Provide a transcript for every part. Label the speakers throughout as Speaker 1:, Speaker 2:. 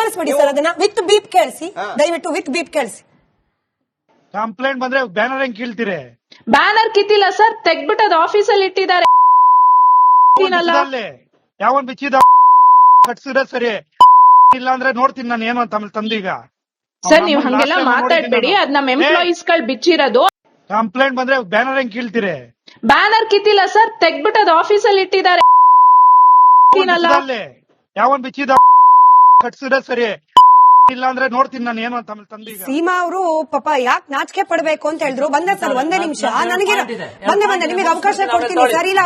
Speaker 1: ಕೇಳಿಸ್ಬಿಡಿ sir, ಅದನ್ನ with beep ಕೇಳಿಸಿ, ದಯವಿಟ್ಟು with beep ಕೇಳಿಸಿ.
Speaker 2: Complaint ಬಂದ್ರೆ ಬ್ಯಾನರ್ ಹೆಂಗ್ ಕೀಳ್ತೀರಿ?
Speaker 3: ಬ್ಯಾನರ್ ಕಿತ್ತಿಲ್ಲ ಸರ್, ತೆಗ್ಬಿಟ್ಟು ಅದು ಆಫೀಸಲ್ಲಿ ಇಟ್ಟಿದ್ದಾರೆ.
Speaker 2: ಯಾವನ್ ಬಿಚ್ಚಿದ ಕಟ್ಸಿದ್ರೆ ಸರಿ, ಇಲ್ಲ ಅಂದ್ರೆ ನೋಡ್ತೀನಿ ನಾನು ಏನು ಅಂತ ತಂದೀಗ.
Speaker 3: ಸರ್ ನೀವು ಹಂಗೆಲ್ಲ ಮಾತಾಡ್ಬೇಡಿ, ಅದ್ ನಮ್ ಎಂಪ್ಲಾಯೀಸ್ ಗಳು ಬಿಚ್ಚಿರೋದು.
Speaker 2: ಕಂಪ್ಲೇಂಟ್ ಬಂದ್ರೆ ಬ್ಯಾನರ್ ಹೆಂಗ್ ಕೀಳ್ತೀರಿ?
Speaker 3: ಬ್ಯಾನರ್ ಕಿತ್ತಿಲ್ಲ ಸರ್, ತೆಗ್ಬಿಟ್ಟು ಅದು ಆಫೀಸಲ್ಲಿ ಇಟ್ಟಿದ್ದಾರೆ.
Speaker 2: ಯಾವನ್ ಬಿಚ್ಚಿದ ಕಟ್ಸಿದ್ರೆ ಸರಿ, ಇಲ್ಲ ಅಂದ್ರೆ ನೋಡ್ತೀನಿ ನಾನು ಏನು ಅಂತ ತಂದೀಗ.
Speaker 1: ಸೀಮಾ ಅವರು ಪಾಪ ಯಾಕೆ ನಾಚಿಕೆ ಪಡ್ಬೇಕು ಅಂತ ಹೇಳಿದ್ರು. ಬಂದೆ ಸರ್, ಒಂದೇ ನಿಮಿಷ, ನನಗೆ ಬಂದೆ ನಿಮಗೆ ಅವಕಾಶ ಕೊಡ್ತೀನಿ ಸರ್. ಇಲ್ಲ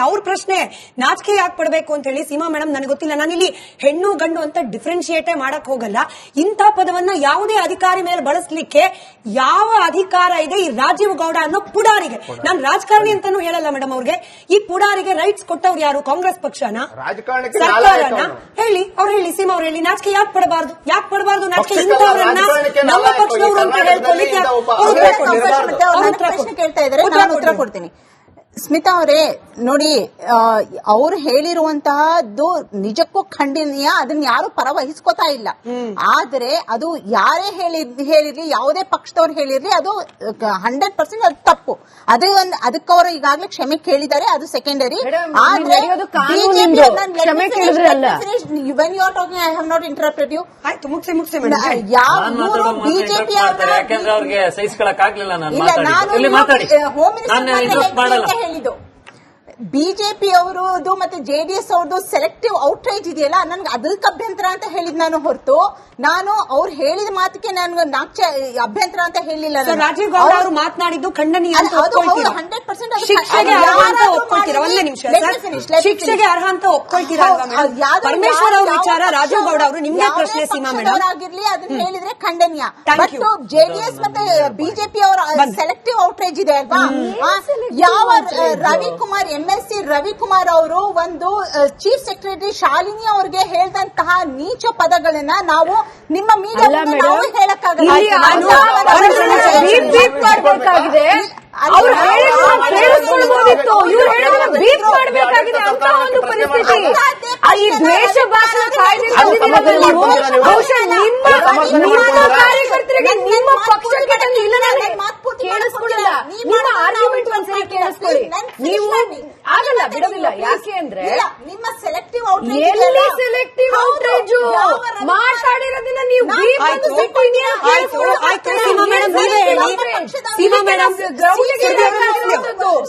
Speaker 1: ಅವ್ರ ಪ್ರಶ್ನೆ ನಾಚಿಕೆ ಯಾಕೆ ಪಡ್ಬೇಕು ಅಂತ ಹೇಳಿ. ಸೀಮಾ ಮೇಡಮ್ ನನಗೆ ಗೊತ್ತಿಲ್ಲ, ನಾನಿಲ್ಲಿ ಹೆಣ್ಣು ಗಂಡು ಅಂತ ಡಿಫ್ರೆನ್ಶಿಯೇಟೇ ಮಾಡಕ್ ಹೋಗಲ್ಲ. ಇಂಥ ಪದವನ್ನ ಯಾವುದೇ ಅಧಿಕಾರಿ ಮೇಲೆ ಬಳಸಲಿಕ್ಕೆ ಯಾವ ಅಧಿಕಾರ ಇದೆ ಈ ರಾಜೀವ್ ಗೌಡ ಅನ್ನೋ ಪುಡಾರಿಗೆ? ನಾನು ರಾಜಕಾರಣಿ ಅಂತಾನು ಹೇಳಲ್ಲ ಮೇಡಮ್. ಅವ್ರಿಗೆ ಈ ಪುಡಾರಿಗೆ ರೈಟ್ಸ್ ಕೊಟ್ಟವ್ರು ಯಾರು? ಕಾಂಗ್ರೆಸ್ ಪಕ್ಷನ, ಸರ್ಕಾರನ? ಹೇಳಿ, ಅವ್ರು ಹೇಳಿ, ಸೀಮಾ ಅವ್ರು ಹೇಳಿ, ನಾಚಿಕೆ ಯಾಕೆ ಪಡಬಾರ್ದು? ಯಾಕೆ ಪಡಬಾರ್ದು ನಾಚಿಕೆ? ಇಂಥವ್ರನ್ನ ನಮ್ಮ ಪಕ್ಷದವರು ಅಂತ ಹೇಳ್ಕೊಳ್ಳಿಕ್ಕೆ
Speaker 4: ಪ್ರಶ್ನೆ ಕೇಳ್ತಾ ಇದ್ದಾರೆ, ನಾನು ಉತ್ತರ ಕೊಡ್ತೀನಿ. ಸ್ಮಿತಾ ಅವರೇ ನೋಡಿ, ಅವ್ರು ಹೇಳಿರುವಂತಹದ್ದು ನಿಜಕ್ಕೂ ಖಂಡನೀಯ, ಅದನ್ನ ಯಾರು ಪರವಹಿಸ್ಕೋತಾ ಇಲ್ಲ. ಆದ್ರೆ ಅದು ಯಾರೇ ಹೇಳಿರ್ಲಿ, ಯಾವುದೇ ಪಕ್ಷದವ್ರು ಹೇಳಿರ್ಲಿ, ಅದು 100% ಅದು ತಪ್ಪು. ಅದಕ್ಕೆ ಅವರು ಈಗಾಗಲೇ ಕ್ಷಮೆ ಕೇಳಿದ್ದಾರೆ, ಅದು ಸೆಕೆಂಡರಿ. ಆದ್ರೆ when you are talking, I have not interrupted you.
Speaker 1: ಆಯ್ತು, ಮುಗಿಸಿ
Speaker 4: ಬಿಜೆಪಿ ಹೋಮ್ ಮಿನಿಸ್ಟರ್ ಹೇಳಿದ್ದು. ಬಿಜೆಪಿ ಅವರದು ಮತ್ತೆ ಜೆಡಿಎಸ್ ಅವ್ರದ್ದು ಸೆಲೆಕ್ಟಿವ್ ಔಟ್ರೇಜ್ ಇದೆಯಲ್ಲ, ನನ್ಗೆ ಅದಕ್ಕೆ ಅಭ್ಯಂತರ ಅಂತ ಹೇಳಿದ್ ನಾನು ಹೊರತು, ನಾನು ಅವ್ರು ಹೇಳಿದ ಮಾತಿಗೆ ನಾನು ಅಭ್ಯಂತರ ಅಂತ ಹೇಳಿಲ್ಲ.
Speaker 1: ರಾಜೀವ್ ಗೌಡ ಅವರು ಮಾತನಾಡಿದ್ದು ಖಂಡನೀಯ ಅಂತ
Speaker 4: 100%
Speaker 1: ಶಿಕ್ಷೆಗೆ ಅರ್ಹ ಅಂತ ಒಪ್ಕೊಳ್ತೀರಾ? ಒಂದೇ ನಿಮಿಷ, ಶಿಕ್ಷೆಗೆ ಅರ್ಹ ಅಂತ ಒಪ್ಕೊಳ್ತೀರಾ? ಪರಮೇಶ್ವರ್ ಅವ್ರ ವಿಚಾರ, ರಾಜೀವ್ ಗೌಡ ಅವರು ನಿಮ್ಗೆ ಪ್ರಶ್ನೆ. ಸೀಮಾ ಮೇಡಮ್
Speaker 4: ಆಗಿರ್ಲಿ, ಅದನ್ನ ಹೇಳಿದ್ರೆ ಖಂಡನೀಯ. ಬಟ್ ಜೆಡಿಎಸ್ ಮತ್ತೆ ಬಿಜೆಪಿ ಅವರ ಸೆಲೆಕ್ಟಿವ್ ಔಟ್ರೇಜ್ ಇದೆ ಅಲ್ವಾ? ಯಾವ ರವಿಕುಮಾರ್ MLC ರವಿಕುಮಾರ್ ಅವರು ಒಂದು ಚೀಫ್ ಸೆಕ್ರೆಟರಿ ಶಾಲಿನಿ ಅವರಿಗೆ ಹೇಳಿದಂತಹ ನೀಚ ಪದಗಳನ್ನ ನಾವು ನಿಮ್ಮ ಮೀಡಿಯಾ ಹೇಳಕ್ಕಾಗಲ್ಲ.
Speaker 5: ಅವ್ರು ಕೇಳಿಸ್ಕೊಳ್ಬಹುದಿತ್ತು, ಇವ್ರು ಹೇಳಿದ್ರೆ ಬೀಟ್ ಮಾಡಬೇಕಾಗಿದೆ ಅಂತ ಒಂದು ಪರಿಸ್ಥಿತಿ. ಈ ದ್ವೇಷ ಭಾಷಣ ಕಾಯ್ದೆ ಬಹುಶಃ ನಿಮ್ಮ ಕಾರ್ಯಕರ್ತರಿಗೆ ನಿಮ್ಮ ಪಕ್ಷಕ್ಕೆ ಕೇಳಿಸ್ಕೊಳ್ಳಿಲ್ಲ. ನಿಮ್ಮ ಆರ್ಗ್ಯುಮೆಂಟ್ ಒಂದ್ಸರಿ ಕೇಳಿಸ್ಕೊಳ್ಳಿ. ನೀವು ಆಗಲ್ಲ, ಬಿಡೋದಿಲ್ಲ. ಯಾಕೆ ಅಂದ್ರೆ
Speaker 4: ನಿಮ್ಮ ಸೆಲೆಕ್ಟಿವ್
Speaker 5: ಎಲ್ಲಿ ಸೆಲೆಕ್ಟಿವ್ ಔಟ್ರೇಜ್ ಮಾತಾಡಿರೋದನ್ನ ನೀವು
Speaker 1: ಸೀಮಾ ಮೇಡಮ್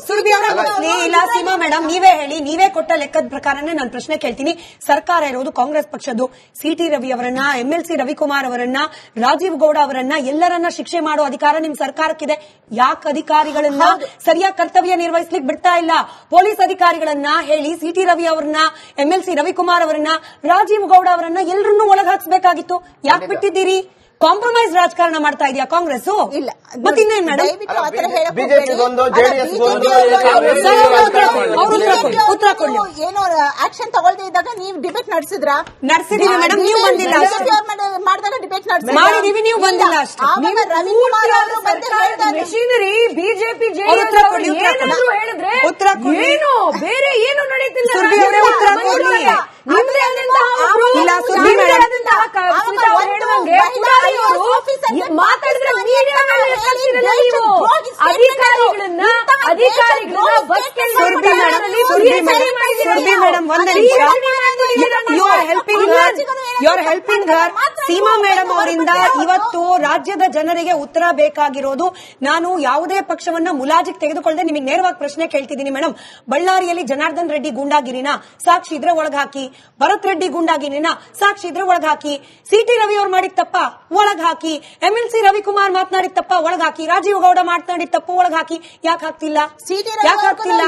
Speaker 1: ಸುರಭಿ ಅವರ ಪ್ರಶ್ನೆ ಇಲ್ಲ. ಸೀಮಾ ಮೇಡಮ್ ನೀವೇ ಹೇಳಿ, ನೀವೇ ಕೊಟ್ಟ ಲೆಕ್ಕದ ಪ್ರಕಾರನೇ ನಾನು ಪ್ರಶ್ನೆ ಕೇಳ್ತೀನಿ. ಸರ್ಕಾರ ಇರೋದು ಕಾಂಗ್ರೆಸ್ ಪಕ್ಷದ್ದು. CT ರವಿ ಅವರನ್ನ, MLC ರವಿಕುಮಾರ್ ಅವರನ್ನ, ರಾಜೀವ್ ಗೌಡ ಅವರನ್ನ ಎಲ್ಲರನ್ನ ಶಿಕ್ಷೆ ಮಾಡೋ ಅಧಿಕಾರ ನಿಮ್ ಸರ್ಕಾರಕ್ಕಿದೆ. ಯಾಕೆ ಅಧಿಕಾರಿಗಳನ್ನ ಸರಿಯಾಗಿ ಕರ್ತವ್ಯ ನಿರ್ವಹಿಸ್ಲಿಕ್ಕೆ ಬಿಡ್ತಾ ಇಲ್ಲ? ಪೊಲೀಸ್ ಅಧಿಕಾರಿಗಳನ್ನ ಹೇಳಿ, CT ರವಿ ಅವರನ್ನ, MLC ರವಿಕುಮಾರ್ ಅವರನ್ನ, ರಾಜೀವ್ ಗೌಡ ಅವರನ್ನ ಎಲ್ಲರನ್ನೂ ಒಳಗೆ ಹಾಕ್ಸ್ಬೇಕಾಗಿತ್ತು. ಯಾಕೆ ಬಿಟ್ಟಿದ್ದೀರಿ? ಕಾಂಪ್ರಮೈಸ್ ರಾಜಕಾರಣ ಮಾಡ್ತಾ ಇದೆಯಾ ಕಾಂಗ್ರೆಸ್?
Speaker 4: ಇಲ್ಲ,
Speaker 1: ಮತ್ತಿನ್ನೇನ್ ಮೇಡಮ್?
Speaker 4: ಏನೋ ಆಕ್ಷನ್ ತಗೊಳ್ದೇ ಇದ್ದಾಗ ನೀವು ಡಿಬೇಟ್
Speaker 1: ನಡೆಸಿದೀವಿ ಮೇಡಮ್, ನೀವು ಬಂದಿಲ್ಲ.
Speaker 4: ಮಾಡಿದಾಗ ಡಿಬೇಟ್
Speaker 1: ಮಾಡಿದೀವಿ, ನೀವು ಬಂದಿಲ್ಲ ಅಷ್ಟೇ.
Speaker 5: ಮೆಷಿನರಿ ಬಿಜೆಪಿ ಹೇಳಿದ್ರೆ
Speaker 1: ಉತ್ತರ
Speaker 5: ಏನು ಬೇರೆ ಏನು ನಡೀತಿಲ್ಲ.
Speaker 1: ಉತ್ತರ ಕೊಡ್ಲಿ.
Speaker 5: ಮಾತಾಡಿದ್ರೆ
Speaker 1: ಮೇಡಮ್ ಒಂದೇ ನಿಮಿಷ, you are helping her. Seema madam ಅವರಿಂದ ಇವತ್ತು ರಾಜ್ಯದ ಜನರಿಗೆ ಉತ್ತರ ಬೇಕಾಗಿರೋದು. ನಾನು ಯಾವುದೇ ಪಕ್ಷವನ್ನ ಮುಲಾಜಿಗೆ ತೆಗೆದುಕೊಳ್ಳದೆ ನಿಮಗೆ ನೇರವಾಗಿ ಪ್ರಶ್ನೆ ಕೇಳ್ತಿದ್ದೀನಿ ಮೇಡಮ್. ಬಳ್ಳಾರಿಯಲ್ಲಿ ಜನಾರ್ದನ್ ರೆಡ್ಡಿ ಗೂಂಡಾಗಿರಿನ ಸಾಕ್ಷಿ ಇದ್ರೆ ಒಳಗ್ ಹಾಕಿ, ಭರತ್ ರೆಡ್ಡಿ ಗೂಂಡಾಗಿರಿನ ಸಾಕ್ಷಿ ಇದ್ರೆ ಒಳಗ್ ಹಾಕಿ, CT ರವಿ ಅವ್ರು ಮಾಡಿದ ತಪ್ಪ ಒಳಗ್ ಹಾಕಿ, MLC ರವಿಕುಮಾರ್ ಮಾತನಾಡಿದ ತಪ್ಪ ಒಳಗ್ ಹಾಕಿ, ರಾಜೀವ್ ಗೌಡ ಮಾತನಾಡಿದ ತಪ್ಪು ಒಳಗ್ ಹಾಕಿ. ಯಾಕೆ ಹಾಕ್ತಿಲ್ಲ? ಯಾಕೆ ಹಾಕ್ತಿಲ್ಲ?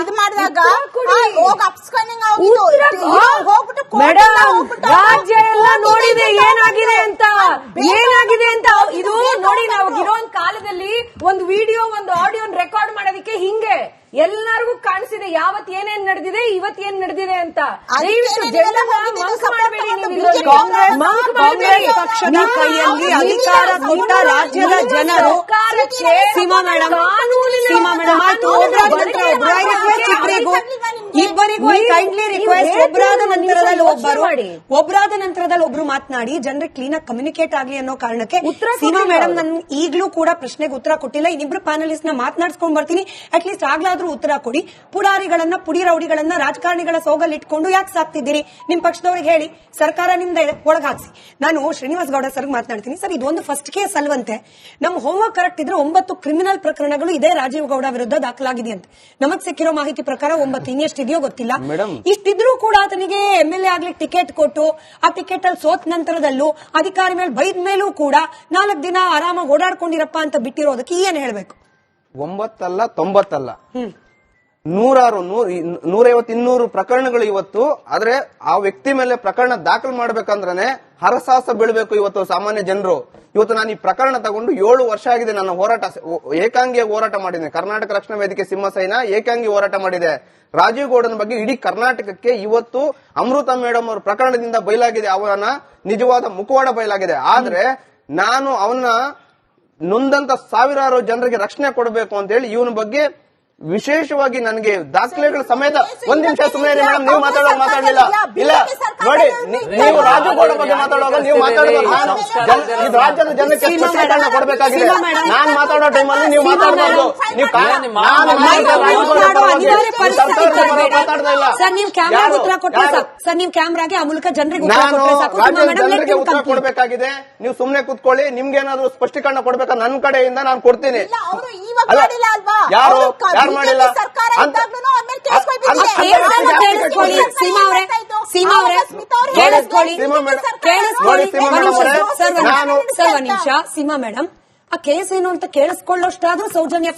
Speaker 5: ರಾಜ್ಯ ಎಲ್ಲ ನೋಡಿದೆ ಏನಾಗಿದೆ ಅಂತ ಇದು ನೋಡಿ. ನಾವು ಇರೋ ಕಾಲದಲ್ಲಿ ಒಂದು ವಿಡಿಯೋ, ಒಂದು ಆಡಿಯೋ ರೆಕಾರ್ಡ್ ಮಾಡೋದಕ್ಕೆ ಹಿಂಗೆ ಎಲ್ಲರಿಗೂ ಕಾಣಿಸಿದೆ ಯಾವತ್ ಏನೇನ್ ನಡೆದಿದೆ ಇವತ್ ಏನ್ ನಡೆದಿದೆ ಅಂತ.
Speaker 4: ಅದಕ್ಕೆ
Speaker 5: ದಯವಿಟ್ಟು
Speaker 4: ನೀವೆಲ್ಲ
Speaker 5: ಜನರನ್ನ
Speaker 4: ಹೋಗಿ
Speaker 5: ಮಂಕ್
Speaker 4: support
Speaker 5: ಮಾಡಬೇಡಿ
Speaker 4: ಮಾಡೋದು
Speaker 5: ನೀವು ಇದ್ರಲ್ಲಿ.
Speaker 1: ಕಾಂಗ್ರೆಸ್
Speaker 5: ಮಂಕ್
Speaker 1: ಕಾಂಗ್ರೆಸ್
Speaker 5: ಮಾಡಬೇಡಿ.
Speaker 1: ಪಕ್ಷದ ಕೈಯಲ್ಲಿ ಅಧಿಕಾರ ಕೊಟ್ಟ ರಾಜ್ಯದ ಜನರು ಸೀಮಾ ಮೇಡಮ್ ಆಯ್ತು. ಒಬ್ಬರಾದ ನಂತರ ಒಬ್ರು ಐ ರಿಕ್ವೆಸ್ಟ್ ಇಬ್ಬರಿಗೂ ಕೈಂಡ್ಲಿ ರಿಕ್ವೆಸ್ಟ್. ಒಬ್ಬರಾದ ನಂತರದಲ್ಲಿ ಒಬ್ರು ಮಾತನಾಡಿ ಜನರಿಗೆ ಕ್ಲೀನ್ ಆಗಿ ಕಮ್ಯುನಿಕೇಟ್ ಆಗ್ಲಿ ಅನ್ನೋ ಕಾರಣಕ್ಕೆ ಸೀಮಾ ಮೇಡಮ್ ನನ್ ಈಗ್ಲೂ ಕೂಡ ಪ್ರಶ್ನೆಗೆ ಉತ್ತರ ಕೊಟ್ಟಿಲ್ಲ. ಇನ್ನಿಬ್ರು ಪ್ಯಾನಲಿಸ್ಟ್ ನ ಮಾತನಾಡ್ಸ್ಕೊಂಡ್ ಬರ್ತೀನಿ, ಅಟ್ಲೀಸ್ಟ್ ಆಗ್ಲಾದ್ರೂ ಉತ್ತರ ಕೊಡಿ. ಪುಡಾರಿಗಳನ್ನ ಪುಡಿ ರೌಡಿಗಳನ್ನ ರಾಜಕಾರಣಿಗಳ ಸೋಗಲ್ ಇಟ್ಕೊಂಡು ಯಾಕೆ ಸಾಕ್ತಿದ್ದೀರಿ? ನಿಮ್ ಪಕ್ಷದವ್ರಿಗೆ ಹೇಳಿ, ಸರ್ಕಾರ ನಿಮ್ದ ಒಳಗಾಗ್ಸಿ. ನಾನು ಶ್ರೀನಿವಾಸ್ ಗೌಡ ಸರ್ ಮಾತನಾಡ್ತೀನಿ. ಸರ್, ಇದೊಂದು ಫಸ್ಟ್ ಕೇಸ್ ಅಲ್ವಂತೆ. ನಮ್ಮ ಹೋಮ್ವರ್ಕ್ ಕರೆಕ್ಟ್ ಇದ್ರೆ 9 ಕ್ರಿಮಿನಲ್ ಪ್ರಕರಣಗಳು ಇದೇ ರಾಜೀವ್ ಗೌಡ ವಿರುದ್ಧ ದಾಖಲಾಗಿದೆಯಂತೆ. ನಮಗ್ ಸಿಕ್ಕಿರೋ ಮಾಹಿತಿ ಪ್ರಕಾರ 9, ಇನ್ನೆಷ್ಟಿದೆಯೋ ಗೊತ್ತಿಲ್ಲ. ಇಷ್ಟಿದ್ರೂ ಕೂಡ ಆತನಿಗೆ MLA ಆಗ್ಲಿಕ್ಕೆ ಟಿಕೆಟ್ ಕೊಟ್ಟು ಆ ಟಿಕೆಟ್ ಅಲ್ಲಿ ಸೋತ್ ನಂತರದಲ್ಲೂ ಅಧಿಕಾರಿ ಮೇಲೆ ಬೈದ ಮೇಲೂ ಕೂಡ 4 ದಿನ ಆರಾಮಾಗಿ ಓಡಾಡ್ಕೊಂಡಿರಪ್ಪ ಅಂತ ಬಿಟ್ಟಿರೋದಕ್ಕೆ ಏನ್ ಹೇಳ್ಬೇಕು?
Speaker 6: 9 ಅಲ್ಲ 90 ಅಲ್ಲ, 150-200 ಪ್ರಕರಣಗಳು ಇವತ್ತು. ಆದ್ರೆ ಆ ವ್ಯಕ್ತಿ ಮೇಲೆ ಪ್ರಕರಣ ದಾಖಲು ಮಾಡ್ಬೇಕಂದ್ರೆ ಹರಸಾಹಸ ಬೀಳ್ಬೇಕು ಇವತ್ತು ಸಾಮಾನ್ಯ ಜನರು. ಇವತ್ತು ನಾನು ಈ ಪ್ರಕರಣ ತಗೊಂಡು 7 ವರ್ಷ ಆಗಿದೆ. ನನ್ನ ಹೋರಾಟ ಏಕಾಂಗಿಯಾಗಿ ಹೋರಾಟ ಮಾಡಿದ್ದೇನೆ. ಕರ್ನಾಟಕ ರಕ್ಷಣಾ ವೇದಿಕೆ ಸಿಂಹಸೈನ ಏಕಾಂಗಿ ಹೋರಾಟ ಮಾಡಿದೆ. ರಾಜೀವ್ ಗೌಡನ ಬಗ್ಗೆ ಇಡೀ ಕರ್ನಾಟಕಕ್ಕೆ ಇವತ್ತು ಅಮೃತ ಮೇಡಮ್ ಅವರ ಪ್ರಕರಣದಿಂದ ಬಯಲಾಗಿದೆ, ಅವನ ನಿಜವಾದ ಮುಖವಾಡ ಬಯಲಾಗಿದೆ. ಆದ್ರೆ ನಾನು ಅವನ್ನ ನೊಂದಂತ ಸಾವಿರಾರು ಜನರಿಗೆ ರಕ್ಷಣೆ ಕೊಡಬೇಕು ಅಂತ ಹೇಳಿ ಇವನ ಬಗ್ಗೆ ವಿಶೇಷವಾಗಿ ನನಗೆ ದಾಖಲೆಗಳ ಸಮೇತ ಒಂದ್ ನಿಮಿಷ ಸುಮ್ಮನೆ ಮೇಡಮ್, ನೀವು ಮಾತಾಡಲಿಲ್ಲ. ಇಲ್ಲ ನೋಡಿ, ನೀವು ರಾಜೀವ್ ಗೌಡ ಬಗ್ಗೆ ಮಾತಾಡುವಾಗ ನೀವು ಮಾತಾಡೋದು ನಾನು ಇದು ರಾಜ್ಯದ ಜನಕ್ಕೆ ಸ್ಪಷ್ಟೀಕರಣ ಕೊಡಬೇಕಾಗಿದೆ. ನಾನ್ ಮಾತಾಡೋ ಟೈಮಲ್ಲಿ ನೀವು ಮಾತಾಡಬಾರ್ದು. ನೀವು ಮಾತಾಡ್ತಾ ಇಲ್ಲ.
Speaker 1: ಸರ್, ನೀವು ಕ್ಯಾಮ್ರಾಗೆ ಉತ್ತರ ಕೊಟ್ಟರೆ ಸಾಕು. ಸರ್, ನೀವು ಕ್ಯಾಮ್ರಾಗೆ ಆ ಮೂಲಕ ಜನರಿಗೆ
Speaker 6: ನಾನು ರಾಜ್ಯದ ಜನರಿಗೆ ಉತ್ತರ ಕೊಡಬೇಕಾಗಿದೆ. ನೀವು ಸುಮ್ನೆ ಕೂತ್ಕೊಳ್ಳಿ. ನಿಮ್ಗೇನಾದ್ರು ಸ್ಪಷ್ಟೀಕರಣ ಕೊಡ್ಬೇಕಾ ನನ್ನ ಕಡೆಯಿಂದ ನಾನು ಕೊಡ್ತೀನಿ. ಯಾರು ಮಾಡಿಲ್ಲ
Speaker 1: ಸೀಮಾ ಮೇಡಮ್, ಆ ಕೇಸ್ ಏನು ಅಂತ ಕೇಳಿಸ್ಕೊಳ್ಳೋಷ್ಟಾದ್ರೂ ಸೌಜನ್ಯ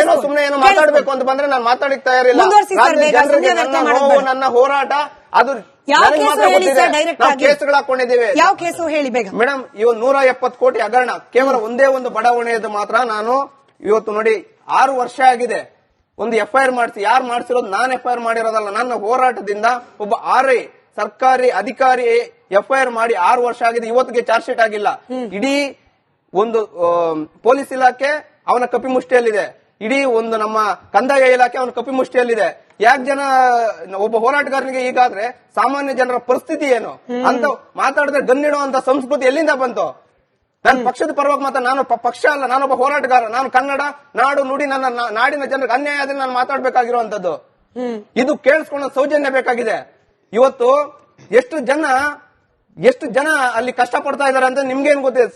Speaker 6: ಏನೋ ಸುಮ್ನೆ ಏನೋ ಮಾತಾಡ್ಬೇಕು ಅಂತ ಬಂದ್ರೆ ನಾನು ಮಾತಾಡಕ್ ತಯಾರಿಲ್ಲ. ನನ್ನ ಹೋರಾಟ ಅದು ಕೇಸುಗಳು ಹಾಕೊಂಡಿದ್ದೇವೆ.
Speaker 1: ಯಾವ ಕೇಸು ಹೇಳಿ ಬೇಗ
Speaker 6: ಮೇಡಮ್. ಇವತ್ತು 170 ಕೋಟಿ ಹಗರಣ ಕೇವಲ ಒಂದೇ ಒಂದು ಬಡಾವಣೆಯದು ಮಾತ್ರ. ನಾನು ಇವತ್ತು ನೋಡಿ 6 ವರ್ಷ ಆಗಿದೆ. ಒಂದು FIR ಮಾಡಿಸಿ, ಯಾರು ಮಾಡಿಸಿರೋದು? ನಾನು FIR ಮಾಡಿರೋದಲ್ಲ. ನನ್ನ ಹೋರಾಟದಿಂದ ಒಬ್ಬ RI ಸರ್ಕಾರಿ ಅಧಿಕಾರಿ FIR ಮಾಡಿ 6 ವರ್ಷ ಆಗಿದೆ. ಇವತ್ತಿಗೆ ಚಾರ್ಜ್ ಶೀಟ್ ಆಗಿಲ್ಲ. ಇಡೀ ಒಂದು ಪೊಲೀಸ್ ಇಲಾಖೆ ಅವನ ಕಪಿಮುಷ್ಟಿಯಲ್ಲಿದೆ. ಇಡೀ ಒಂದು ನಮ್ಮ ಕಂದಾಯ ಇಲಾಖೆ ಅವನ ಕಪಿಮುಷ್ಟಿಯಲ್ಲಿದೆ. ಯಾಕೆ ಜನ ಒಬ್ಬ ಹೋರಾಟಗಾರನಿಗೆ ಹೀಗಾದ್ರೆ ಸಾಮಾನ್ಯ ಜನರ ಪರಿಸ್ಥಿತಿ ಏನು ಅಂತ ಮಾತಾಡಿದ್ರೆ ಗನ್ನಿಡುವಂತ ಸಂಸ್ಕೃತಿ ಎಲ್ಲಿಂದ ಬಂತು? ನನ್ನ ಪಕ್ಷದ ಪರವಾಗಿ ಮಾತ್ರ, ನಾನು ಪಕ್ಷ ಅಲ್ಲ, ನಾನೊಬ್ಬ ಹೋರಾಟಗಾರ. ನಾನು ಕನ್ನಡ ನಾಡು ನುಡಿ ನನ್ನ ನಾಡಿನ ಜನರಿಗೆ ಅನ್ಯಾಯ ಆದ್ರೆ ನಾನು ಮಾತಾಡ್ಬೇಕಾಗಿರುವಂತದ್ದು. ಇದು ಕೇಳಿಸ್ಕೊಳ್ಳೋ ಸೌಜನ್ಯ ಬೇಕಾಗಿದೆ. ಇವತ್ತು ಎಷ್ಟು ಜನ ಅಲ್ಲಿ ಕಷ್ಟ ಪಡ್ತಾ ಇದಾರೆ ಅಂತ ನಿಮ್ಗೇನ್ ಗೊತ್ತಿದೆ?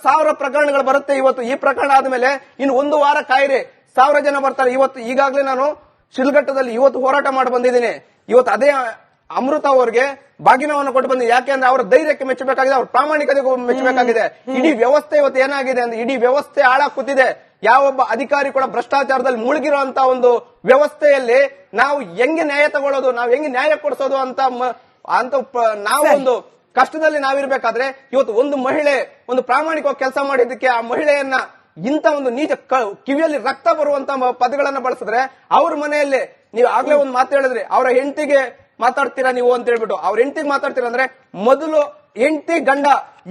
Speaker 6: ಸಾವಿರ ಪ್ರಕರಣಗಳು ಬರುತ್ತೆ. ಇವತ್ತು ಈ ಪ್ರಕರಣ ಆದ್ಮೇಲೆ ಇನ್ನು 1 ವಾರ ಕಾಯಿರಿ, 1000 ಜನ ಬರ್ತಾರೆ. ಇವತ್ತು ಈಗಾಗಲೇ ನಾನು ಶಿಲ್ಘಟ್ಟದಲ್ಲಿ ಇವತ್ತು ಹೋರಾಟ ಮಾಡಿ ಬಂದಿದ್ದೀನಿ. ಇವತ್ತು ಅದೇ ಅಮೃತ ಅವರಿಗೆ ಬಾಗಿನವನ್ನು ಕೊಟ್ಟು ಬಂದಿದೆ. ಯಾಕೆಂದ್ರೆ ಅವರ ಧೈರ್ಯಕ್ಕೆ ಮೆಚ್ಚಬೇಕಾಗಿದೆ, ಅವ್ರ ಪ್ರಾಮಾಣಿಕತೆಗೂ ಮೆಚ್ಚಬೇಕಾಗಿದೆ. ಇಡೀ ವ್ಯವಸ್ಥೆ ಇವತ್ತು ಏನಾಗಿದೆ ಅಂದ್ರೆ ಇಡೀ ವ್ಯವಸ್ಥೆ ಹಾಳಾಗಿ ಕೂತಿದೆ. ಯಾವೊಬ್ಬ ಅಧಿಕಾರಿ ಕೂಡ ಭ್ರಷ್ಟಾಚಾರದಲ್ಲಿ ಮುಳುಗಿರುವಂತ ಒಂದು ವ್ಯವಸ್ಥೆಯಲ್ಲಿ ನಾವು ಹೆಂಗೆ ನ್ಯಾಯ ತಗೊಳ್ಳೋದು, ನಾವು ಹೆಂಗೆ ನ್ಯಾಯ ಕೊಡಿಸೋದು ಅಂತ ನಾವೊಂದು ಕಷ್ಟದಲ್ಲಿ ನಾವಿರ್ಬೇಕಾದ್ರೆ ಇವತ್ತು ಒಂದು ಮಹಿಳೆ ಒಂದು ಪ್ರಾಮಾಣಿಕವಾಗಿ ಕೆಲಸ ಮಾಡಿದ್ದಕ್ಕೆ ಆ ಮಹಿಳೆಯನ್ನ ಇಂತ ಒಂದು ನೀಚ ಕಿವಿಯಲ್ಲಿ ರಕ್ತ ಬರುವಂತ ಪದಗಳನ್ನ ಬಳಸಿದ್ರೆ, ಅವ್ರ ಮನೆಯಲ್ಲಿ ನೀವು ಆಗ್ಲೇ ಒಂದು ಮಾತು ಹೇಳಿದ್ರಿ, ಅವರ ಹೆಂಡತಿಗೆ ಮಾತಾಡ್ತೀರಾ ನೀವು ಅಂತ ಹೇಳ್ಬಿಟ್ಟು. ಅವ್ರ ಹೆಂಡತಿಗೆ ಮಾತಾಡ್ತೀರಾ ಅಂದ್ರೆ ಮೊದಲು ಹೆಂಡತಿ ಗಂಡ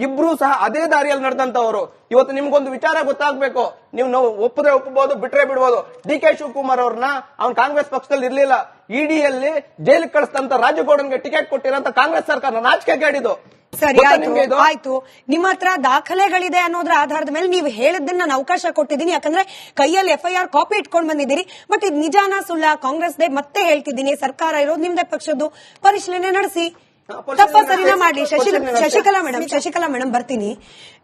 Speaker 6: ಇಬ್ರು ಸಹ ಅದೇ ದಾರಿಯಲ್ಲಿ ನಡೆದಂತವ್ರು. ಇವತ್ತು ನಿಮ್ಗೊಂದು ವಿಚಾರ ಗೊತ್ತಾಗ್ಬೇಕು. ನೀವು ಒಪ್ಪಿದ್ರೆ ಒಪ್ಪಬಹುದು, ಬಿಟ್ರೆ ಬಿಡ್ಬೋದು. DK ಶಿವಕುಮಾರ್ ಅವ್ರನ್ನ ಅವ್ನು ಕಾಂಗ್ರೆಸ್ ಪಕ್ಷದಲ್ಲಿ ಇರ್ಲಿಲ್ಲ, EDಯಲ್ಲಿ ಜೈಲಿಗೆ ಕಳಿಸಿದಂತ ರಾಜೀವ್ ಗೌಡನ್ಗೆ ಟಿಕೆಟ್ ಕೊಟ್ಟಿರಂತ ಕಾಂಗ್ರೆಸ್ ಸರ್ಕಾರ ನಾಚಿಕೆ ಕೇಳಿದ್ದು.
Speaker 1: ಸರಿ, ಆಯ್ತು. ನಿಮ್ಮ ಹತ್ರ ದಾಖಲೆಗಳಿದೆ ಅನ್ನೋದ್ರ ಆಧಾರದ ಮೇಲೆ ನೀವು ಹೇಳಿದ್ದನ್ನ ನಾನು ಅವಕಾಶ ಕೊಟ್ಟಿದ್ದೀನಿ. ಯಾಕಂದ್ರೆ ಕೈಯಲ್ಲಿ FIR ಕಾಪಿ ಇಟ್ಕೊಂಡು ಬಂದಿದ್ದೀರಿ. ಬಟ್ ಇದು ನಿಜಾನ ಸುಳ್ಳ? ಕಾಂಗ್ರೆಸ್ದೇ ಮತ್ತೆ ಹೇಳ್ತಿದ್ದೀನಿ, ಸರ್ಕಾರ ಇರೋದು ನಿಮ್ದೇ ಪಕ್ಷದ್ದು. ಪರಿಶೀಲನೆ ನಡೆಸಿ, ತಪ್ಪ ಸರಿನಾ ಮಾಡ್ಲಿ. ಶಶಿಕಲಾ ಮೇಡಮ್ ಬರ್ತೀನಿ.